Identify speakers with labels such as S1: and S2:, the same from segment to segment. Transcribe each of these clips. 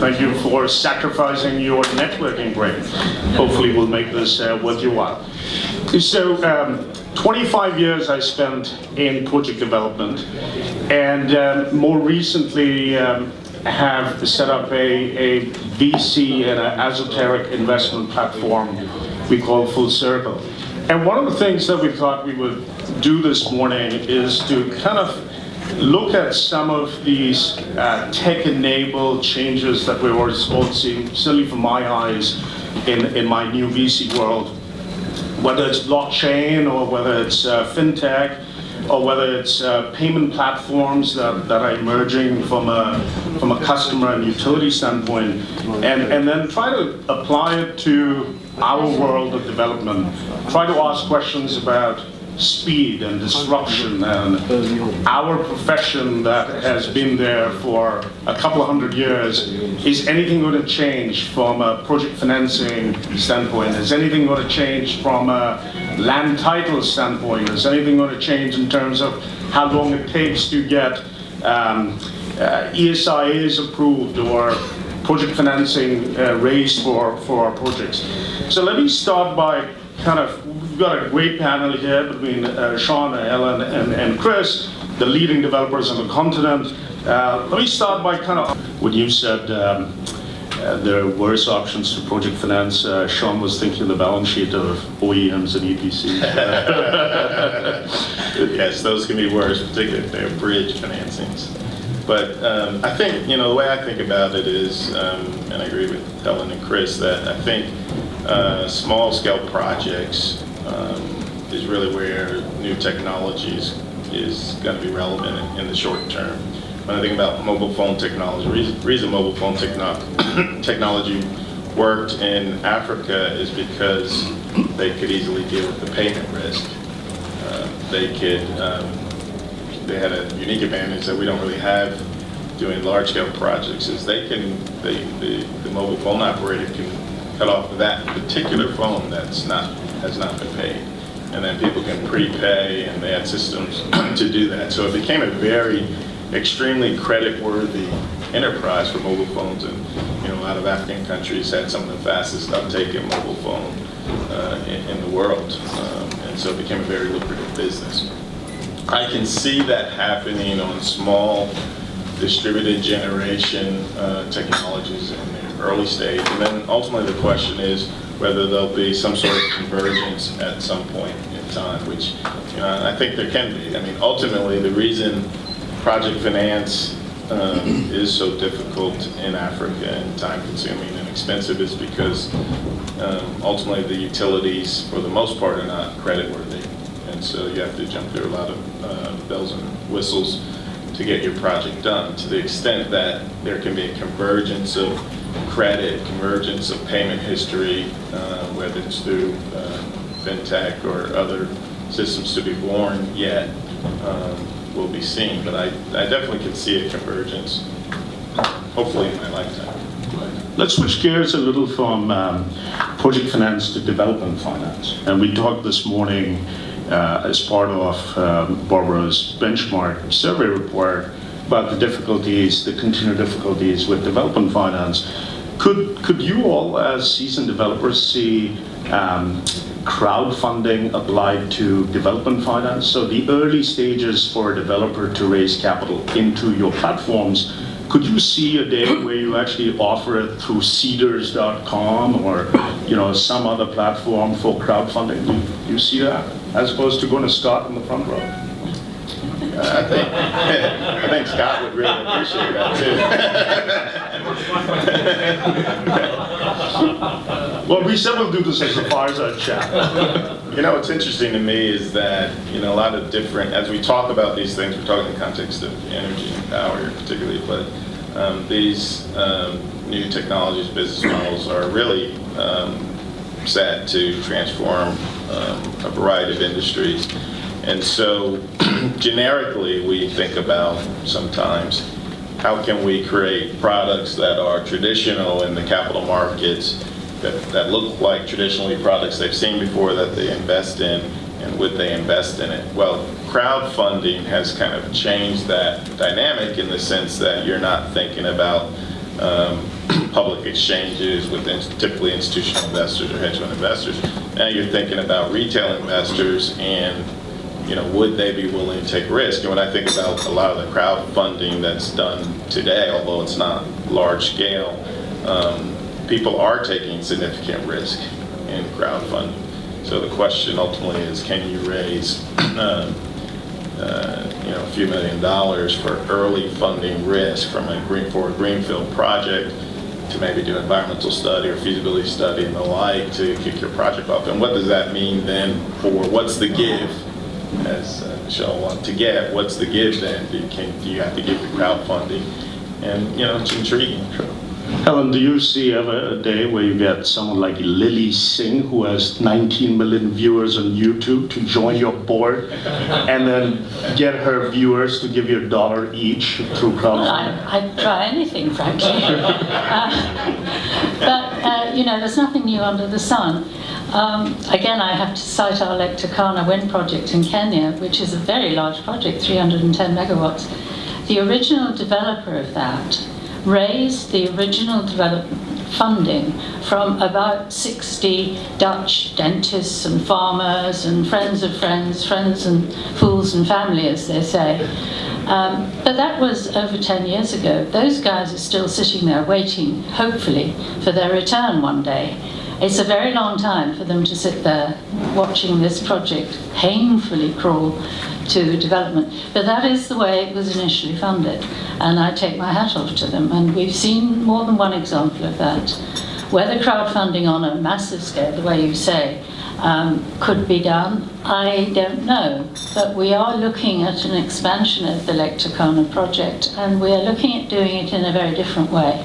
S1: Thank you for sacrificing your networking break. Hopefully we'll make this worth your while. So 25 years I spent in project development, and more recently have set up a VC and an esoteric investment platform we call Full Circle. And one of the things that we thought we would do this morning is to kind of look at some of these tech-enabled changes that we're all seeing, certainly from my eyes, in my new VC world, whether it's blockchain or whether it's fintech, or whether it's payment platforms that are emerging from a customer and utility standpoint, and then try to apply it to our world of development. Try to ask questions about speed and disruption and our profession that has been there for a couple of hundred years. Is anything going to change from a project financing standpoint? Is anything going to change from a land title standpoint? Is anything going to change in terms of how long it takes to get ESIAs approved or project financing raised for our projects? So let me start by we've got a great panel here between Sean, Ellen, and Chris, the leading developers on the continent. Let me start by when you said there are worse options to project finance, Sean was thinking of the balance sheet of OEMs and EPCs.
S2: Yes, those can be worse, particularly if they're bridge financings. But I think, the way I think about it is, and I agree with Ellen and Chris, that I think small-scale projects is really where new technologies is going to be relevant in the short term. When I think about mobile phone technology, the reason mobile phone technology worked in Africa is because they could easily deal with the payment risk. They had a unique advantage that we don't really have doing large-scale projects, is the mobile phone operator can cut off that particular phone that has not been paid, and then people can prepay, and they had systems to do that. So it became a very extremely credit-worthy enterprise for mobile phones, and a lot of African countries had some of the fastest uptake in mobile phone in the world, and so it became a very lucrative business. I can see that happening on small distributed generation technologies in the early stage, and then ultimately the question is whether there'll be some sort of convergence at some point in time, which I think there can be. I mean, ultimately the reason project finance is so difficult in Africa and time-consuming and expensive is because ultimately the utilities, for the most part, are not creditworthy, and so you have to jump through a lot of bells and whistles to get your project done. To the extent that there can be a convergence of credit, convergence of payment history, whether it's through fintech or other systems to be born yet, will be seen. But I definitely can see a convergence, hopefully in my lifetime.
S1: Let's switch gears a little from project finance to development finance. And we talked this morning as part of Barbara's benchmark survey report about the difficulties, the continued difficulties with development finance. Could you all, as seasoned developers, see crowdfunding applied to development finance? So the early stages for a developer to raise capital into your platforms, could you see a day where you actually offer it through Seeders.com or some other platform for crowdfunding? Do you see that, as opposed to going to Scott in the front row?
S2: I think Scott would really appreciate that
S1: too. Well, we said we'll do this as a fireside chat.
S2: What's interesting to me is that a lot of different, as we talk about these things, we're talking in the context of energy and power particularly, but these new technologies, business models are really set to transform a variety of industries. And so generically we think about sometimes how can we create products that are traditional in the capital markets, that look like traditionally products they've seen before that they invest in, and would they invest in it? Well, crowdfunding has kind of changed that dynamic in the sense that you're not thinking about public exchanges with typically institutional investors or hedge fund investors. Now you're thinking about retail investors and, would they be willing to take risk? And when I think about a lot of the crowdfunding that's done today, although it's not large scale, people are taking significant risk in crowdfunding. So the question ultimately is, can you raise a few $1 million for early funding risk from for a greenfield project to maybe do environmental study or feasibility study and the like to kick your project off? And what does that mean then for what's the give, as Vishal wanted to get, what's the give then? Do you have to give the crowdfunding? And, it's intriguing.
S1: Helen, do you see ever a day where you get someone like Lily Singh, who has 19 million viewers on YouTube, to join your board and then get her viewers to give you $1 each through crowdfunding?
S3: Well, I'd try anything, frankly. But there's nothing new under the sun. Again, I have to cite our Lake Turkana wind project in Kenya, which is a very large project, 310 megawatts. The original developer of that raised the original development funding from about 60 Dutch dentists and farmers and friends of friends, friends and fools and family, as they say. But that was over 10 years ago. Those guys are still sitting there waiting, hopefully, for their return one day. It's a very long time for them to sit there watching this project painfully crawl to development. But that is the way it was initially funded, and I take my hat off to them. And we've seen more than one example of that. Whether crowdfunding on a massive scale, the way you say, could be done, I don't know. But we are looking at an expansion of the Lake Turkana project, and we are looking at doing it in a very different way.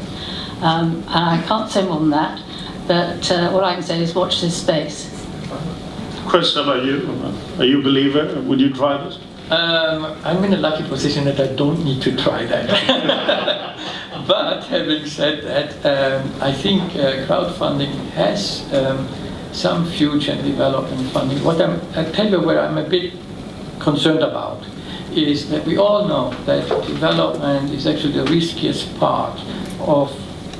S3: And I can't say more than that, but all I can say is watch this space.
S1: Chris, how about you? Are you a believer? Would you try this?
S4: I'm in a lucky position that I don't need to try that. But having said that, I think crowdfunding has some future in development funding. I tell you where I'm a bit concerned about is that we all know that development is actually the riskiest part of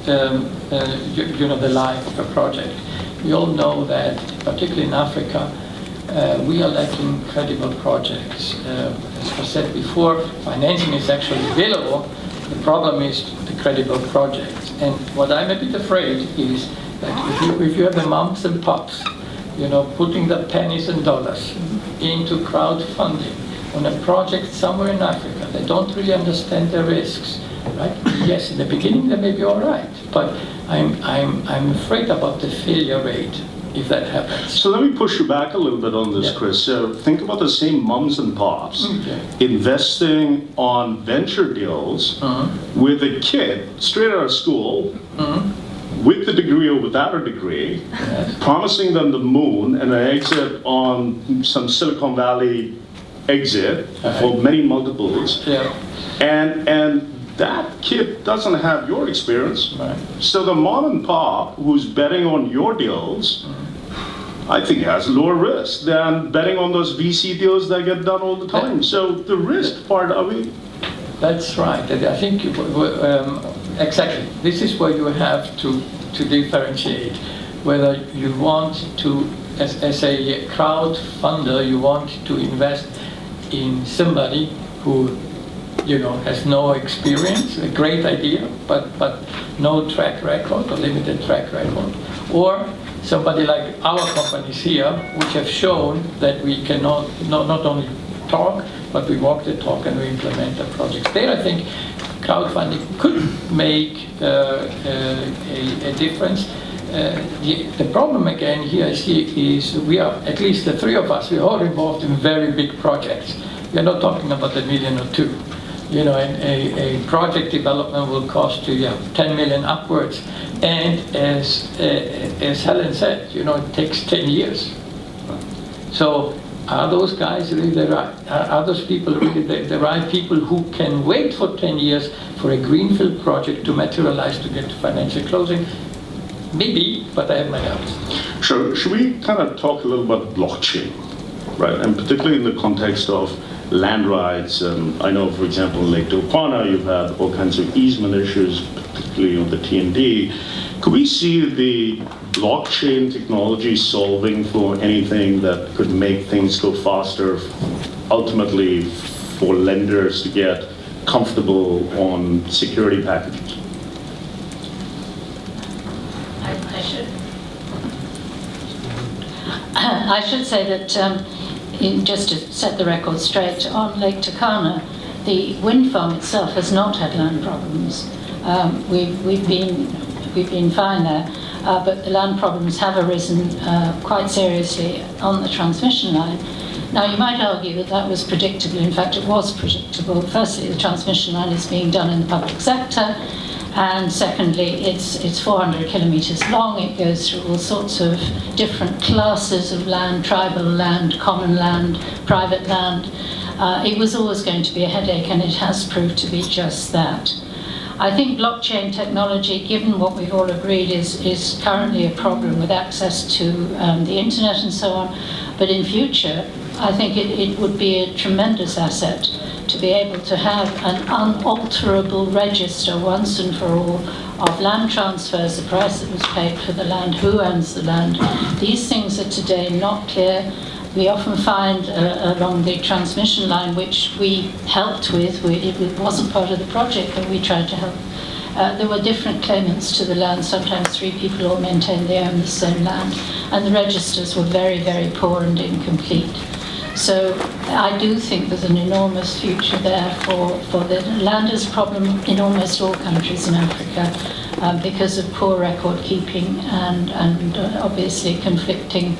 S4: the life of a project. We all know that, particularly in Africa, we are lacking credible projects. As I said before, financing is actually available. The problem is the credible projects. And what I'm a bit afraid is that if you have the mums and pops, putting the pennies and dollars into crowdfunding on a project somewhere in Africa, they don't really understand the risks. Right? Yes, in the beginning they may be all right, but I'm afraid about the failure rate if that happens.
S1: So let me push you back a little bit on this, Chris. So think about the same mums and pops investing on venture deals with a kid straight out of school, with a degree or without a degree, promising them the moon and an exit on some Silicon Valley exit for many multiples. And that kid doesn't have your experience.
S4: Right.
S1: So the mom and pop who's betting on your deals, I think has lower risk than betting on those VC deals that get done all the time. So the risk part of it.
S4: That's right. I think exactly. This is where you have to differentiate whether you want to, as a crowd funder, you want to invest in somebody who has no experience, a great idea, but no track record or limited track record, or somebody like our companies here, which have shown that we can not only talk, but we walk the talk and we implement the projects. There, I think crowdfunding could make a difference. The problem again here is we are, at least the three of us, we are all involved in very big projects. We are not talking about $1 million or $2 million. A project development will cost you 10 million upwards, and as Helen said, it takes 10 years. So are those guys really the right? Are those people really the right people who can wait for 10 years for a greenfield project to materialize to get to financial closing? Maybe, but I have my doubts.
S1: Sure. Should we kind of talk a little about blockchain, right? And particularly in the context of land rights. I know, for example, in Lake Turkana, you've had all kinds of easement issues, particularly on the T&D. Could we see the blockchain technology solving for anything that could make things go faster, ultimately for lenders to get comfortable on security packages?
S3: I should say that, just to set the record straight, on Lake Turkana, the wind farm itself has not had land problems. We've been fine there, but the land problems have arisen quite seriously on the transmission line. Now, you might argue that that was predictable. In fact, it was predictable. Firstly, the transmission line is being done in the public sector, and secondly, it's 400 kilometers long. It goes through all sorts of different classes of land: tribal land, common land, private land. It was always going to be a headache, and it has proved to be just that. I think blockchain technology, given what we've all agreed, is currently a problem with access to the internet and so on. But in future, I think it would be a tremendous asset to be able to have an unalterable register once and for all of land transfers, the price that was paid for the land, who owns the land. These things are today not clear. We often find along the transmission line, which we helped with, it wasn't part of the project, but we tried to help. There were different claimants to the land. Sometimes 3 people all maintained they owned the same land, and the registers were very, very poor and incomplete. So I do think there's an enormous future there for the land is a problem in almost all countries in Africa because of poor record keeping and obviously conflicting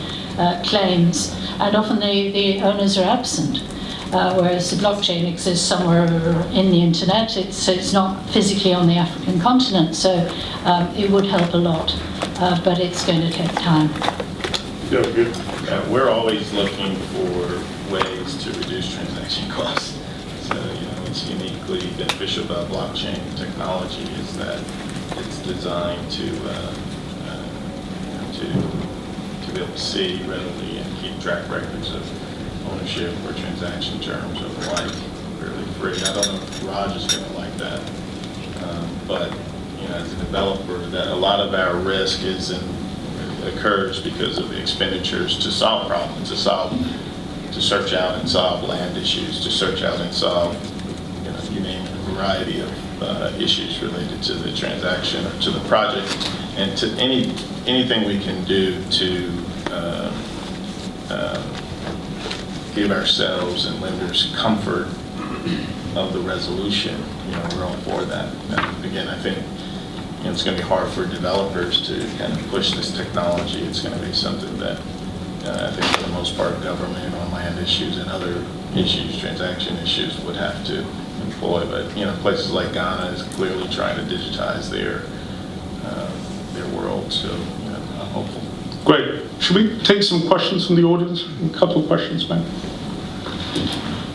S3: claims. And often the owners are absent, whereas the blockchain exists somewhere in the internet. It's not physically on the African continent, so it would help a lot, but it's going to take time.
S1: Good.
S2: We're always looking for ways to reduce transaction costs. So, what's uniquely beneficial about blockchain technology is that it's designed to be able to see readily and keep track records of ownership or transaction terms or the like fairly free. I don't know if Raj is going to like that, but as a developer, that a lot of our risk occurs because of the expenditures to solve problems, to search out and solve land issues, to search out and solve, you name it, a variety of issues related to the transaction or to the project, and to anything we can do to give ourselves and lenders comfort of the resolution. We're all for that. And again, I think it's going to be hard for developers to kind of push this technology. It's going to be something that I think for the most part government on land issues and other issues, transaction issues, would have to employ. But places like Ghana is clearly trying to digitize their world. So I'm hopeful.
S1: Great. Should we take some questions from the audience? A couple of questions, man.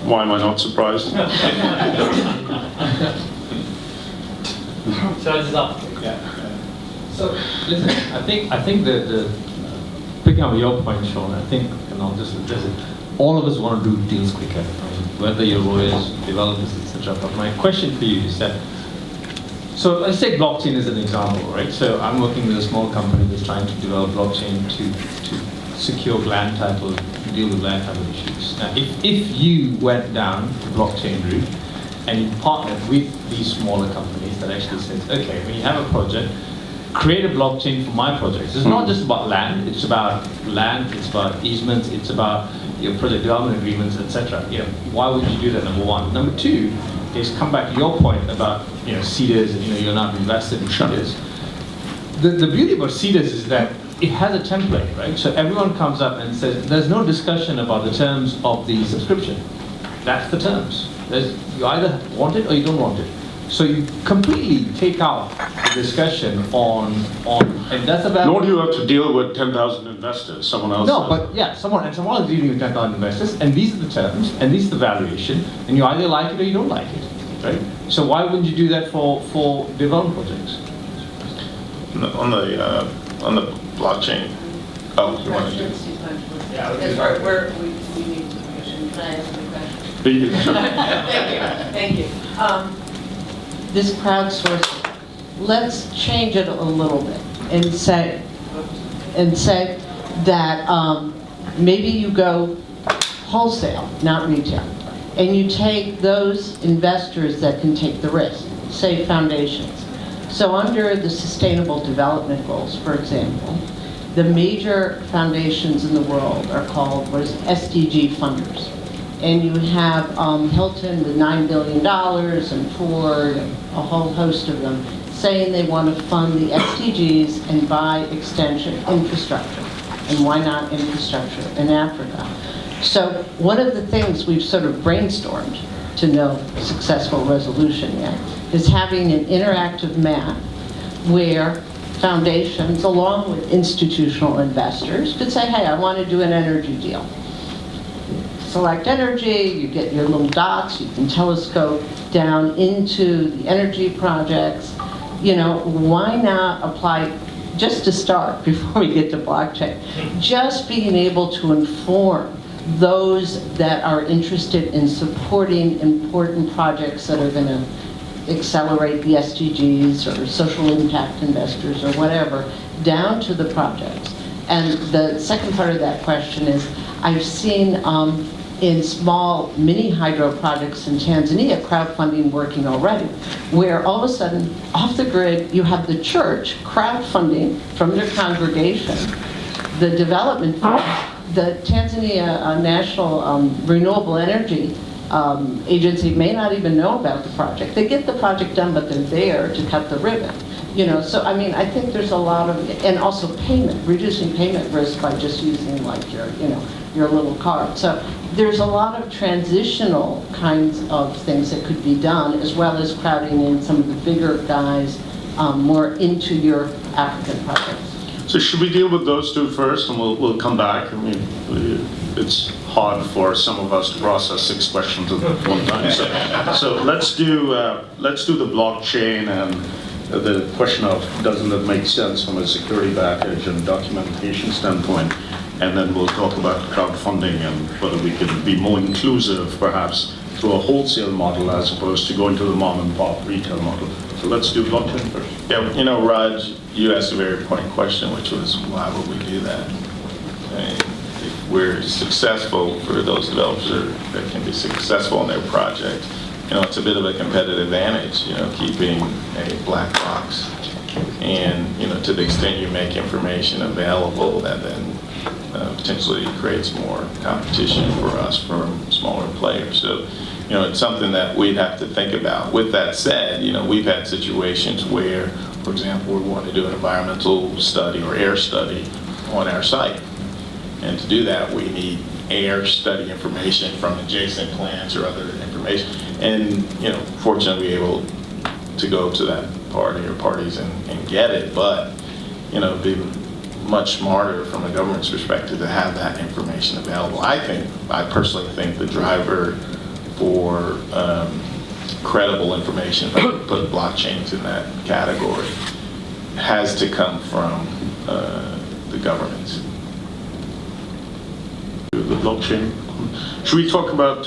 S1: Why am I not surprised?
S5: Charge is up.
S2: Yeah.
S5: So listen, I think the picking up your point, Sean, I think, and I'll just address it. All of us want to do deals quicker, whether you're lawyers, developers, etc. But my question for you is that, so let's take blockchain as an example, right? So I'm working with a small company that's trying to develop blockchain to secure land title, deal with land title issues. Now, if you went down the blockchain route and you partnered with these smaller companies that actually says, okay, when you have a project, create a blockchain for my projects. It's not just about land, it's about easements, it's about your project development agreements, etc. Why would you do that, number one? Number two is come back to your point about CEDAs and you're not invested in CEDAs. The beauty about CEDAs is that it has a template, right? So everyone comes up and says, there's no discussion about the terms of the subscription. That's the terms. You either want it or you don't want it. So you completely take out the discussion on and that's about.
S1: Nor do you have to deal with 10,000 investors. Someone else.
S5: No, but yeah, someone is dealing with 10,000 investors, and these are the terms, and this is the valuation, and you either like it or you don't like it, right? So why wouldn't you do that for development projects?
S2: On the blockchain. Oh, you want to do?
S6: Yeah, because we need permission. Can I ask a question? Thank you. This crowdsourcing, let's change it a little bit and say that maybe you go wholesale, not retail, and you take those investors that can take the risk, say foundations. So under the Sustainable Development Goals, for example, the major foundations in the world are called SDG funders. And you have Hilton with $9 billion and Ford and a whole host of them saying they want to fund the SDGs and by extension infrastructure. And why not infrastructure in Africa? So one of the things we've sort of brainstormed to no successful resolution yet is having an interactive map where foundations, along with institutional investors, could say, hey, I want to do an energy deal. Select energy, you get your little dots, you can telescope down into the energy projects. You know, why not apply, just to start, before we get to blockchain, just being able to inform those that are interested in supporting important projects that are going to accelerate the SDGs or social impact investors or whatever, down to the projects. And the second part of that question is, I've seen in small mini hydro projects in Tanzania, crowdfunding working already, where all of a sudden, off the grid, you have the church crowdfunding from their congregation, the development funds, the Tanzania National Renewable Energy Agency may not even know about the project. They get the project done, but they're there to cut the ribbon. You know, so I mean, I think there's a lot of, and also payment, reducing payment risk by just using like your, you know, your little card. So there's a lot of transitional kinds of things that could be done, as well as crowding in some of the bigger guys more into your African projects.
S1: So should we deal with those two first, and we'll come back? I mean, it's hard for some of us to process 6 questions at one time. So let's do the blockchain and the question of doesn't it make sense from a security package and documentation standpoint, and then we'll talk about crowdfunding and whether we can be more inclusive, perhaps through a wholesale model as opposed to going to the mom and pop retail model. So let's do blockchain first.
S2: Yeah, you know, Raj, you asked a very important question, which was, why would we do that? And if we're successful for those developers that can be successful in their project, you know, it's a bit of a competitive advantage, you know, keeping a black box. And, you know, to the extent you make information available, that then potentially creates more competition for us from smaller players. So, you know, it's something that we'd have to think about. With that said, you know, we've had situations where, for example, we want to do an environmental study or air study on our site. And to do that, we need air study information from adjacent plants or other information. And, you know, fortunately, we were able to go to that party or parties and get it. But, you know, it'd be much smarter from a government's perspective to have that information available. I personally think the driver for credible information, if I could put blockchains in that category, has to come from the governments.
S1: The blockchain. Should we talk about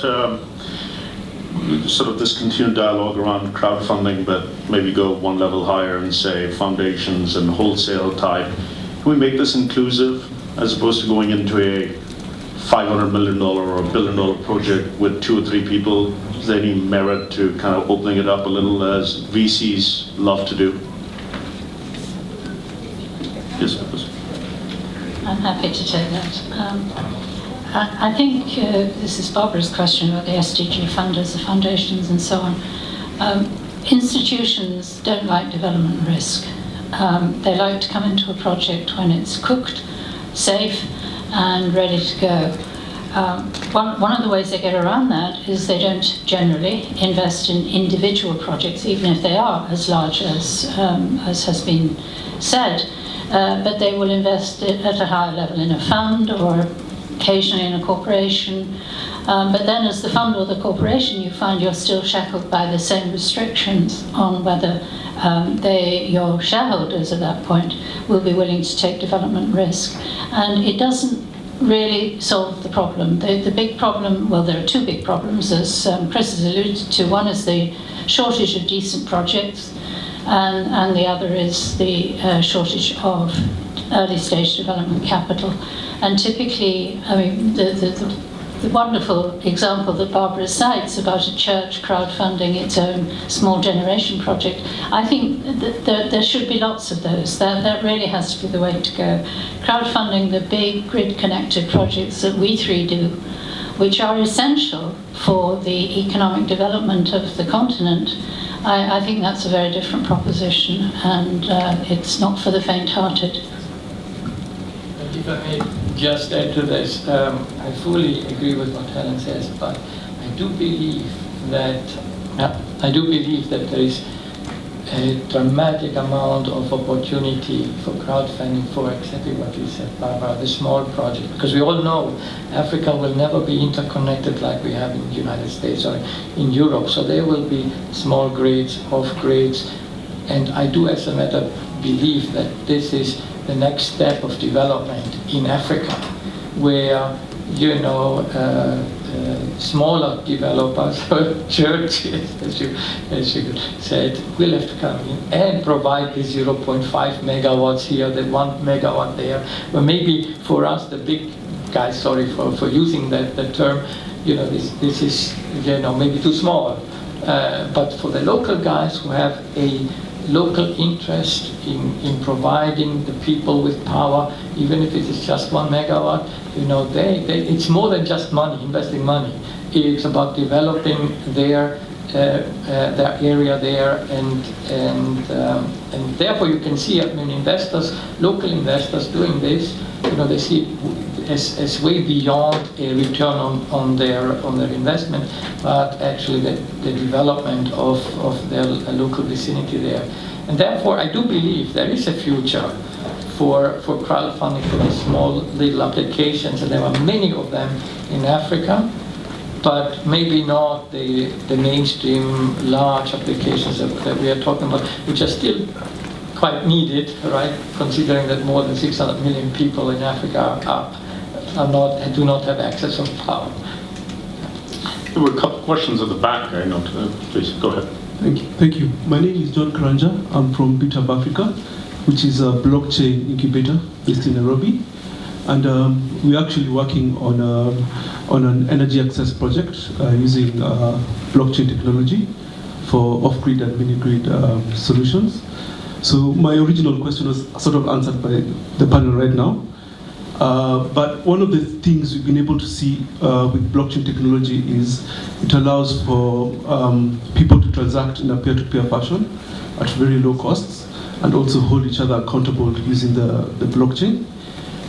S1: sort of this continued dialogue around crowdfunding, but maybe go one level higher and say foundations and wholesale type? Can we make this inclusive as opposed to going into a $500 million or $1 billion project with 2 or 3 people? Is there any merit to kind of opening it up a little, as VCs love to do? Yes, please.
S3: I'm happy to take that. I think this is Barbara's question about the SDG funders, the foundations and so on. Institutions don't like development risk. They like to come into a project when it's cooked, safe, and ready to go. One of the ways they get around that is they don't generally invest in individual projects, even if they are as large as has been said, but they will invest at a higher level in a fund or occasionally in a corporation. But then as the fund or the corporation, you find you're still shackled by the same restrictions on whether your shareholders at that point will be willing to take development risk. And it doesn't really solve the problem. The big problem, well, there are two big problems, as Chris has alluded to. One is the shortage of decent projects, and the other is the shortage of early stage development capital. And typically, I mean, the wonderful example that Barbara cites about a church crowdfunding its own small generation project, I think that there should be lots of those. That really has to be the way to go. Crowdfunding the big grid-connected projects that we three do, which are essential for the economic development of the continent, I think that's a very different proposition, and it's not for the faint-hearted.
S4: If I may just add to this, I fully agree with what Helen says, but I do believe that there is a dramatic amount of opportunity for crowdfunding for exactly what you said, Barbara, the small project. Because we all know Africa will never be interconnected like we have in the United States or in Europe. So there will be small grids, off-grids, and I do, as a matter, believe that this is the next step of development in Africa, where, you know, smaller developers, churches, as you said, will have to come in and provide the 0.5 megawatts here, the 1 megawatt there. But maybe for us, the big guys, sorry for using that term, you know, this is, you know, maybe too small. But for the local guys who have a local interest in providing the people with power, even if it is just 1 megawatt, you know, it's more than just money, investing money. It's about developing their area there, and therefore you can see, I mean, investors, local investors doing this, you know, they see it as way beyond a return on their investment, but actually the development of their local vicinity there. And therefore, I do believe there is a future for crowdfunding for the small little applications, and there are many of them in Africa, but maybe not the mainstream large applications that we are talking about, which are still quite needed, right? Considering that more than 600 million people in Africa do not have access to power.
S1: There were a couple of questions at the back. I know. Please go ahead.
S7: Thank you. My name is John Karanja. I'm from BitHub Africa, which is a blockchain incubator based in Nairobi, and we're actually working on an energy access project using blockchain technology for off-grid and mini-grid solutions. So my original question was sort of answered by the panel right now. But one of the things we've been able to see with blockchain technology is it allows for people to transact in a peer-to-peer fashion at very low costs and also hold each other accountable using the blockchain.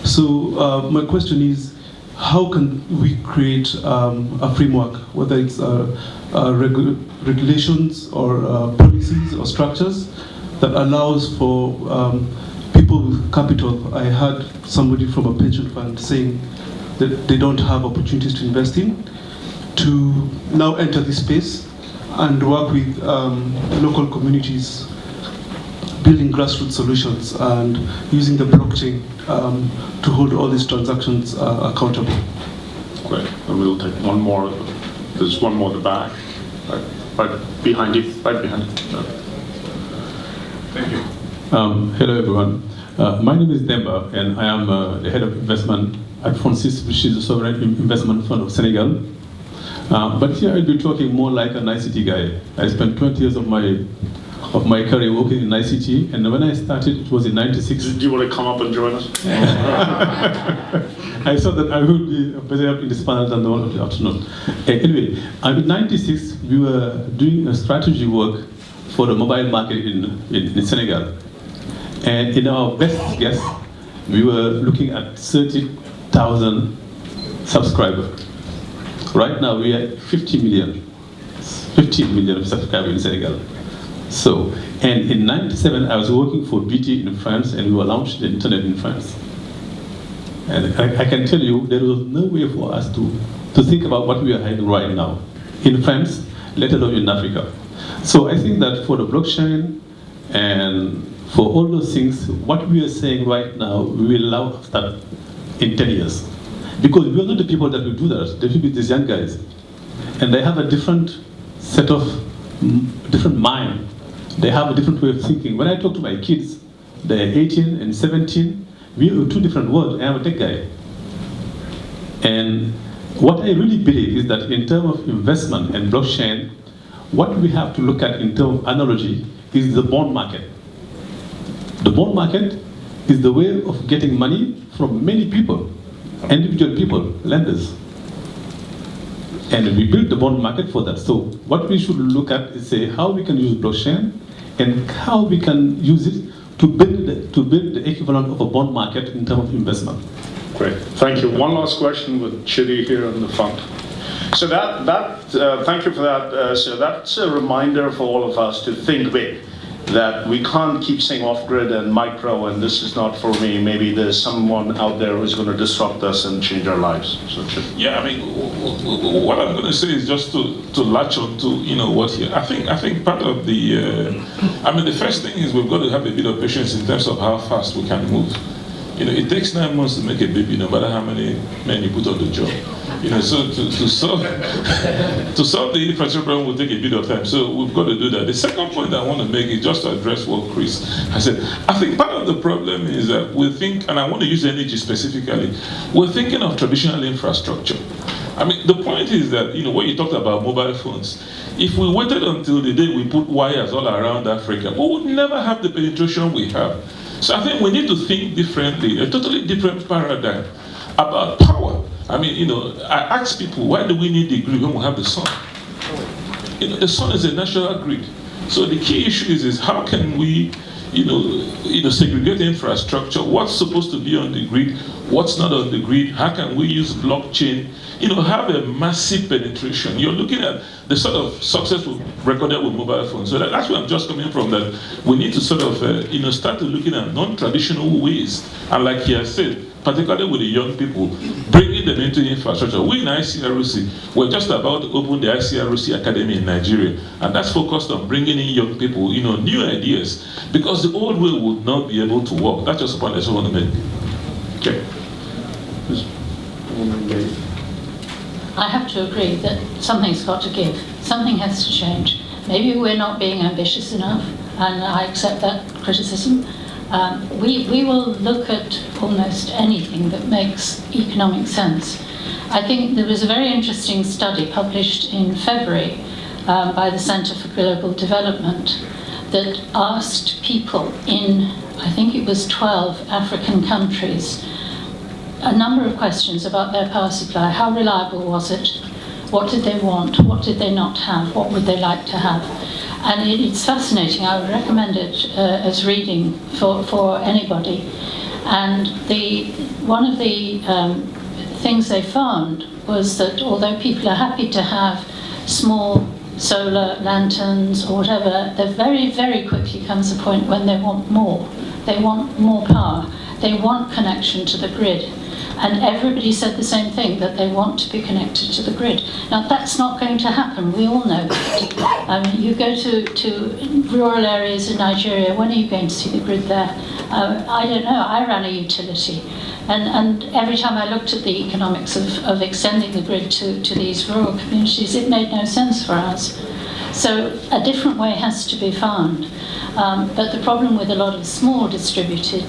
S7: So my question is, how can we create a framework, whether it's regulations or policies or structures that allows for people with capital? I heard somebody from a pension fund saying that they don't have opportunities to invest in, to now enter this space and work with local communities, building grassroots solutions and using the blockchain to hold all these transactions accountable.
S1: Great. And we'll take one more. There's one more at the back. Right behind you. Right behind you. Thank you.
S8: Hello everyone. My name is Demba, and I am the head of investment at Francis, which is the sovereign investment fund of Senegal. But here I'll be talking more like an ICT guy. I spent 20 years of my career working in ICT, and when I started, it was in '96.
S1: Do you want to come up and join us?
S8: I thought that I would be better in this panel than the one of the afternoon. Anyway, in '96, we were doing a strategy work for the mobile market in Senegal. And in our best guess, we were looking at 30,000 subscribers. Right now, we are 50 million subscribers in Senegal. So, and in '97, I was working for BT in France, and we were launching the internet in France. And I can tell you, there was no way for us to think about what we are having right now in France, let alone in Africa. So I think that for the blockchain and for all those things, what we are saying right now, we will now start in 10 years. Because we are not the people that will do that. The people, these young guys, and they have a different set of different mind. They have a different way of thinking. When I talk to my kids, they're 18 and 17. We are two different worlds. I am a tech guy, and what I really believe is that in terms of investment and blockchain, what we have to look at in terms of analogy is the bond market. The bond market is the way of getting money from many people, individual people, lenders. And we built the bond market for that. So what we should look at is say how we can use blockchain and how we can use it to build the equivalent of a bond market in terms of investment.
S1: Great, thank you. One last question with Chidi here in the front. So thank you for that. So that's a reminder for all of us to think big, that we can't keep saying off-grid and micro and this is not for me. Maybe there's someone out there who's going to disrupt us and change our lives. So
S9: yeah, I mean, what I'm going to say is just to latch on to, what here. I think part of the, the first thing is we've got to have a bit of patience in terms of how fast we can move. It takes 9 months to make a baby, no matter how many men you put on the job. So to solve the infrastructure problem will take a bit of time. So we've got to do that. The second point I want to make is just to address what Chris has said. I think part of the problem is that we think, and I want to use energy specifically, we're thinking of traditional infrastructure. The point is that, when you talked about mobile phones, if we waited until the day we put wires all around Africa, we would never have the penetration we have. So I think we need to think differently, a totally different paradigm about power. I ask people, why do we need the grid when we have the sun? The sun is a natural grid. So the key issue is how can we, segregate infrastructure, what's supposed to be on the grid, what's not on the grid, how can we use blockchain, have a massive penetration. You're looking at the sort of success we've recorded with mobile phones. So that's where I'm just coming from, that we need to sort of, start looking at non-traditional ways. And like he has said, particularly with the young people, bringing them into infrastructure. We in ICRC, we're just about to open the ICRC Academy in Nigeria, and that's focused on bringing in young people, new ideas, because the old way would not be able to work. That's just a point I just want to make. Okay.
S3: I have to agree that something's got to give. Something has to change. Maybe we're not being ambitious enough, and I accept that criticism. We will look at almost anything that makes economic sense. I think there was a very interesting study published in February by the Center for Global Development that asked people in, I think it was 12 African countries, a number of questions about their power supply. How reliable was it? What did they want? What did they not have? What would they like to have? And it's fascinating. I would recommend it as reading for anybody. And one of the things they found was that although people are happy to have small solar lanterns or whatever, there very, very quickly comes a point when they want more. They want more power. They want connection to the grid. And everybody said the same thing, that they want to be connected to the grid. Now, that's not going to happen. We all know that. You go to rural areas in Nigeria, when are you going to see the grid there? I don't know. I ran a utility. And every time I looked at the economics of extending the grid to these rural communities, it made no sense for us. So a different way has to be found. But the problem with a lot of small distributed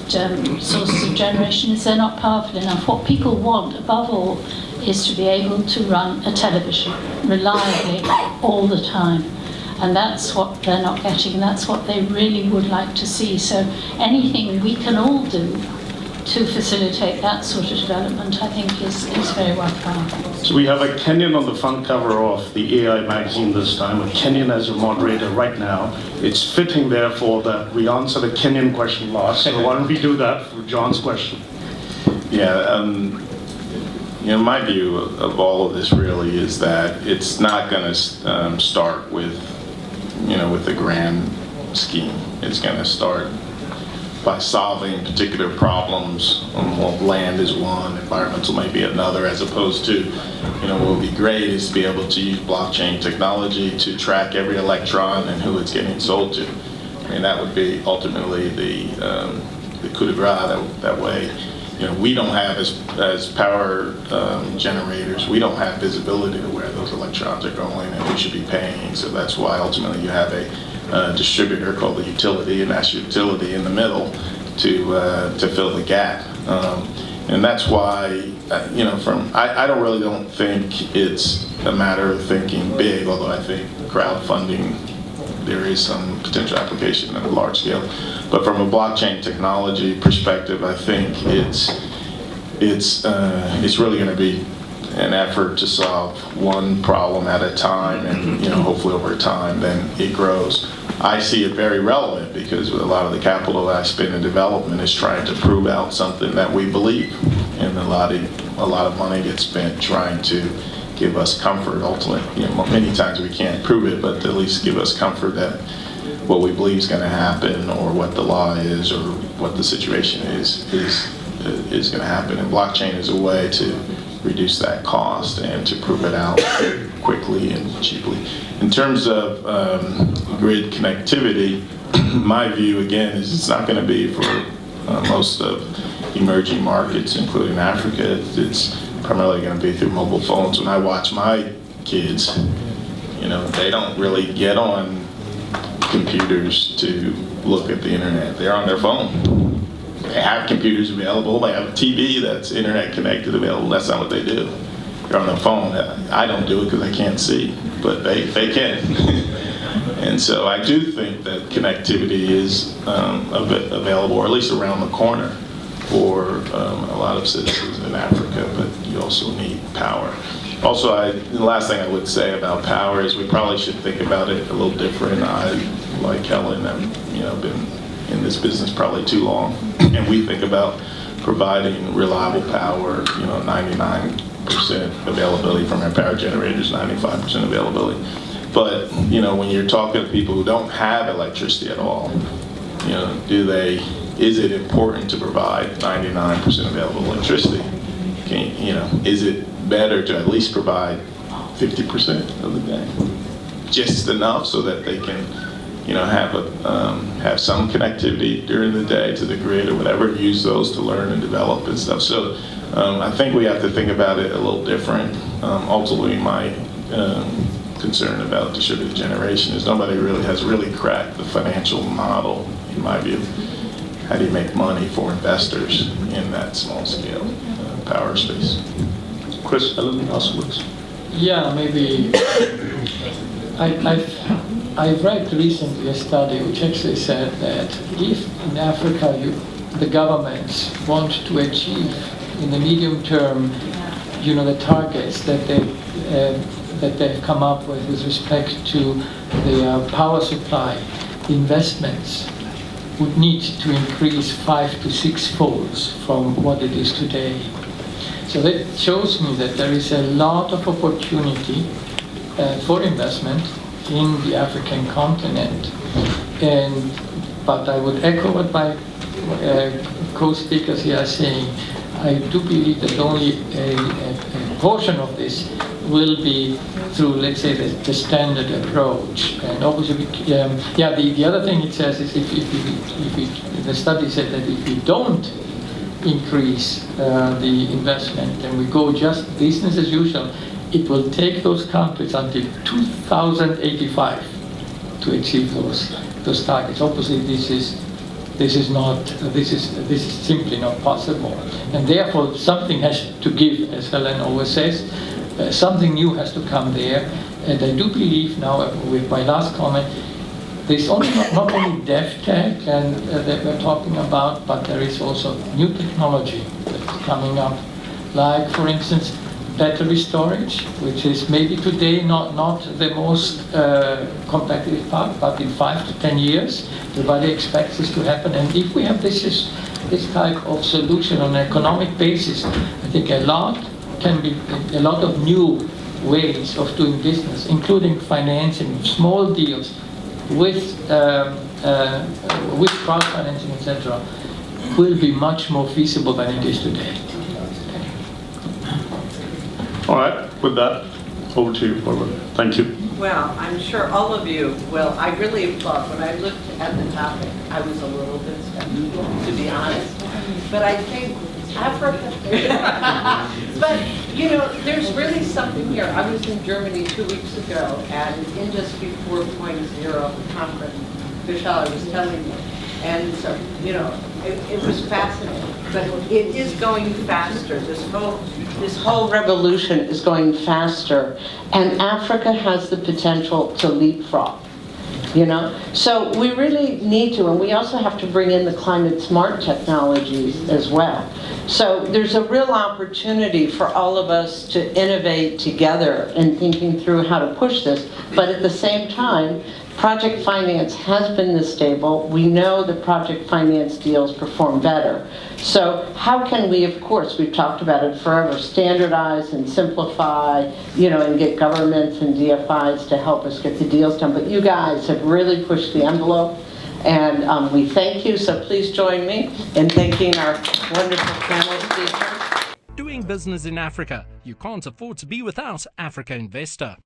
S3: sources of generation is they're not powerful enough. What people want, above all, is to be able to run a television reliably all the time. And that's what they're not getting, and that's what they really would like to see. So anything we can all do to facilitate that sort of development, I think is very worthwhile.
S1: So we have a Kenyan on the front cover of the AI magazine this time, a Kenyan as a moderator right now. It's fitting, therefore, that we answer the Kenyan question last. So why don't we do that for John's question?
S2: Yeah, my view of all of this really is that it's not going to start with, with the grand scheme. It's going to start by solving particular problems. Land is one, environmental may be another, as opposed to, what would be great is to be able to use blockchain technology to track every electron and who it's getting sold to. That would be ultimately the coup de grace that way. we don't have, as power generators, we don't have visibility to where those electrons are going, and we should be paying. So that's why ultimately you have a distributor called the utility, and that's utility in the middle to fill the gap. And that's why, I don't think it's a matter of thinking big, although I think crowdfunding, there is some potential application at a large scale. But from a blockchain technology perspective, I think it's really going to be an effort to solve one problem at a time, and hopefully over time, then it grows. I see it very relevant because a lot of the capital that I spend in development is trying to prove out something that we believe, and a lot of money gets spent trying to give us comfort. Ultimately, many times we can't prove it, but at least give us comfort that what we believe is going to happen, or what the law is, or what the situation is going to happen. And blockchain is a way to reduce that cost and to prove it out quickly and cheaply. In terms of grid connectivity, my view again is it's not going to be for most of emerging markets, including Africa. It's primarily going to be through mobile phones. When I watch my kids, they don't really get on computers to look at the internet. They're on their phone. They have computers available. They have a TV that's internet connected available. That's not what they do. They're on their phone. I don't do it because I can't see, but they can. And so I do think that connectivity is available, or at least around the corner, for a lot of citizens in Africa, but you also need power. Also, the last thing I would say about power is we probably should think about it a little different. I, like Helen, have been in this business probably too long, and we think about providing reliable power, 99% availability from our power generators, 95% availability. But, when you're talking to people who don't have electricity at all, is it important to provide 99% available electricity? Is it better to at least provide 50% of the day? Just enough so that they can, have some connectivity during the day to the grid or whatever, use those to learn and develop and stuff. So I think we have to think about it a little different. Ultimately, my concern about distributed generation is nobody has really cracked the financial model, in my view. How do you make money for investors in that small scale power space?
S1: Chris, Helen, afterwards.
S4: Yeah, maybe. I've read recently a study which actually said that if in Africa the governments want to achieve in the medium term, the targets that they've come up with respect to the power supply, investments would need to increase 5 to 6 folds from what it is today. So that shows me that there is a lot of opportunity for investment in the African continent. But I would echo what my co-speakers here are saying. I do believe that only a portion of this will be through, let's say, the standard approach. And obviously, the other thing it says is if the study said that if we don't increase the investment and we go just business as usual, it will take those countries until 2085 to achieve those targets. Obviously, this is simply not possible, and therefore something has to give, as Helen always says. Something new has to come there, and I do believe now, with my last comment, there's only not only DevTech and that we're talking about, but there is also new technology that's coming up, like, for instance, battery storage, which is maybe today not the most competitive part, but in 5 to 10 years, everybody expects this to happen. And if we have this type of solution on an economic basis, I think a lot of new ways of doing business, including financing, small deals with crowd financing, etc., will be much more feasible than it is today.
S1: All right, with that, over to you, Barbara. Thank you.
S10: Well, I'm sure all of you will. I really thought when I looked at the topic, I was a little bit skeptical, to be honest. But I think
S6: Africa. But, you know, there's really something here. I was in Germany 2 weeks ago at an Industry 4.0 conference. Vishal was telling me. And so, you know, it was fascinating. But it is going faster. This whole revolution is going faster. And Africa has the potential to leapfrog. You know, so we really need to, and we also have to bring in the climate smart technologies as well. So there's a real opportunity for all of us to innovate together in thinking through how to push this, but at the same time, project finance has been this stable. We know that project finance deals perform better. So how can we, of course, we've talked about it forever, standardize and simplify, you know, and get governments and DFIs to help us get the deals done. But you guys have really pushed the envelope, and we thank you. So please join me in thanking our wonderful panel speakers.
S11: Doing business in Africa, you can't afford to be without Africa Investor.